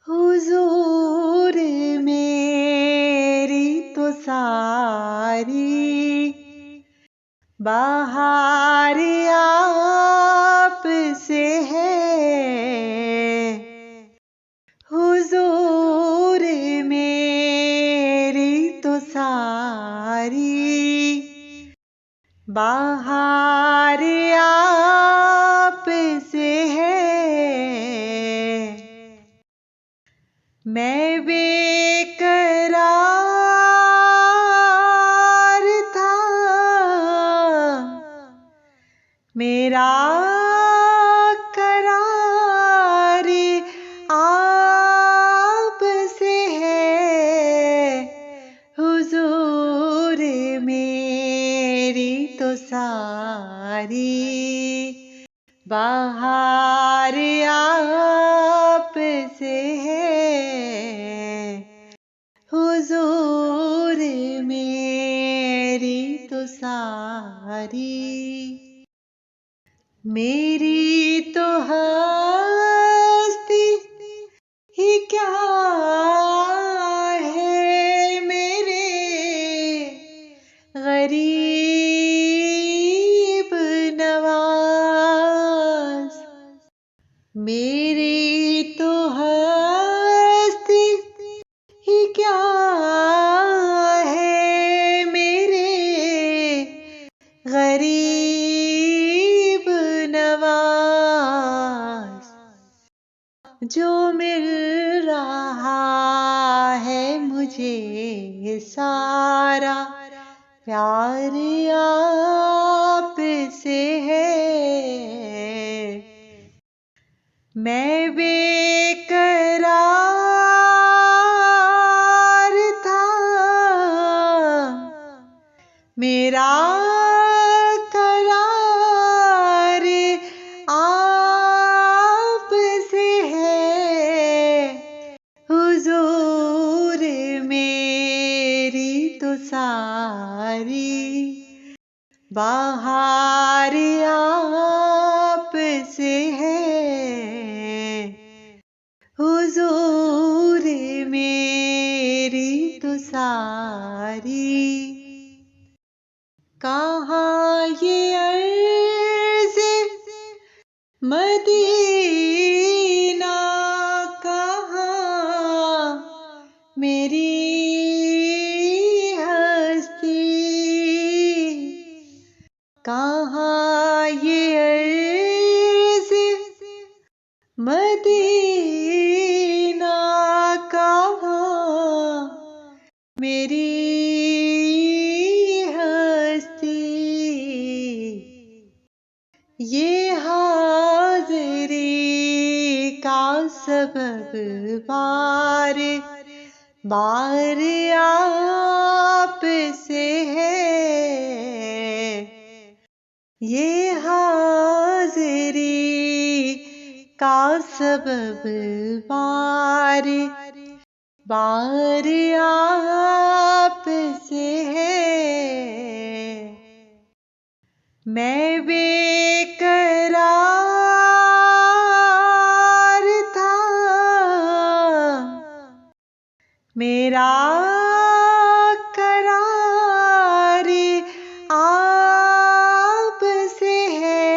हुजूर मेरी तो सारी बहार आप से है। हुजूर मेरी तो सारी बहार आप से है। मैं बेकरार था, मेरा करार आप से है। हुजूर मेरी तो सारी बहार आप से है। हुजूर मेरी तो सारी मेरी तो हस्ती ही क्या है मेरे गरीब नवाज। मेरी तो हस्ती ही क्या है मेरे गरीब नवाज। जो मिल रहा है मुझे सारा प्यार आप से है। मैं बेकरार था, मेरा करार आप से है। हुजूर मेरी तो सारी बहार आप से है। हुजूर मेरी तो सारी कहाँ ये अर्ज़ मदीना, कहाँ मेरी हस्ती, कहाँ ये अर्ज़ मदीना, कहाँ मेरी हस्ती। ये हाज़री का सबब बार बार आप से है। ये हाज़री का सबब बार बार आप से है। मैं बेकरार था, मेरा करार आप से है।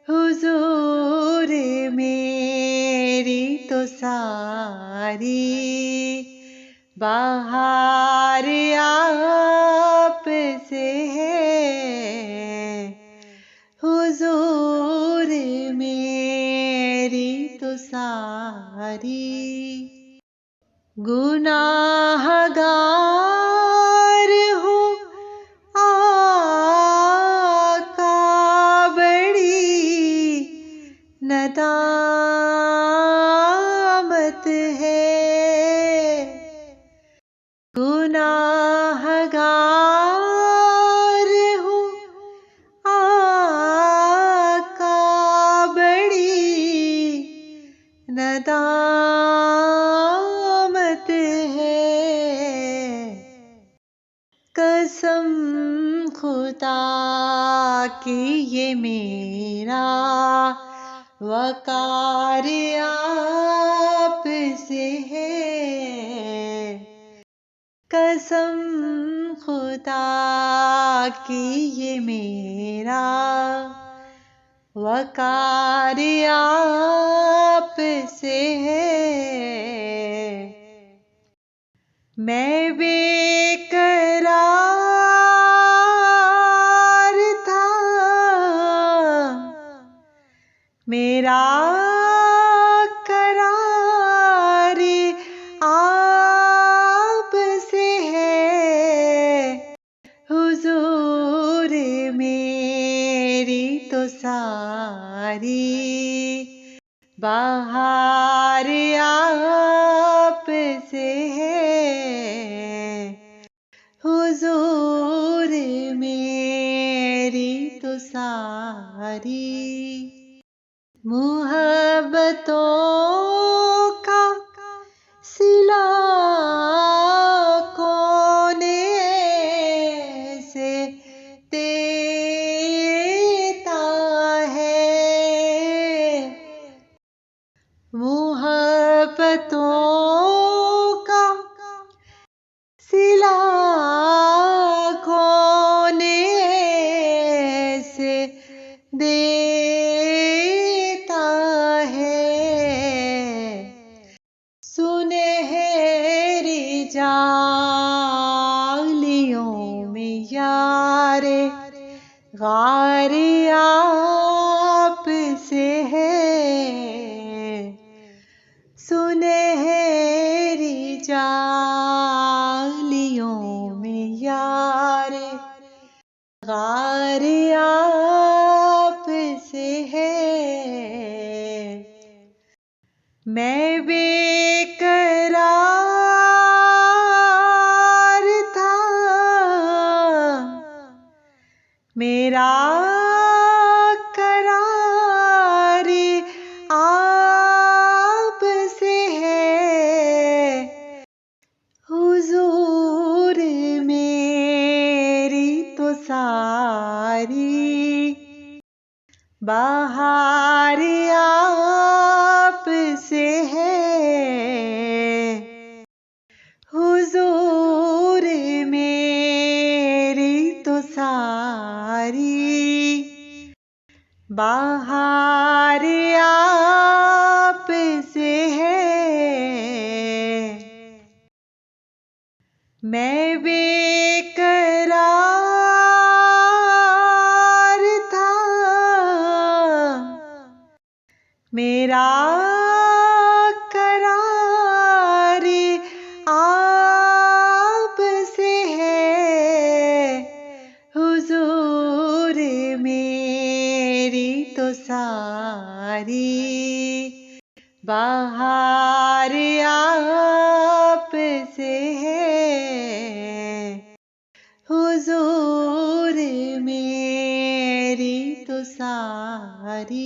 हुजूर मेरी तो सारी बहार आप से है। हुजूर मेरी तो सारी गुनाहगार हूँ आका बड़ी नदामत है। गुनाहगार हूँ आका बड़ी नदामत है। कसम खुदा की ये मेरा वकार आप से है, कसम खुदा की ये मेरा वकार आप से है। मैं बेकरार था, मेरा करार आप से है। हुजूर मेरी तो सारी बहार आप से है। हुजूर मेरी तो सारी मुहब्बतों का सिला कौन ऐसे देता है। मुहब्बतों का सिला कौन ऐसे देता है। सुनहरी जालियों में यारे गार आप से है। सुनहरी जालियों में यारे गार आप से है। मैं बेकरार था, मेरा करार आप से है। हुजूर मेरी तो सारी बहार आप से है। हुजूर मेरी तो सारी बहार आप से है। मैं बेकरार था, मेरा करार आप से है। हुजूर मेरी तो सारी बहार आप से है। हुजूर मेरी तो सारी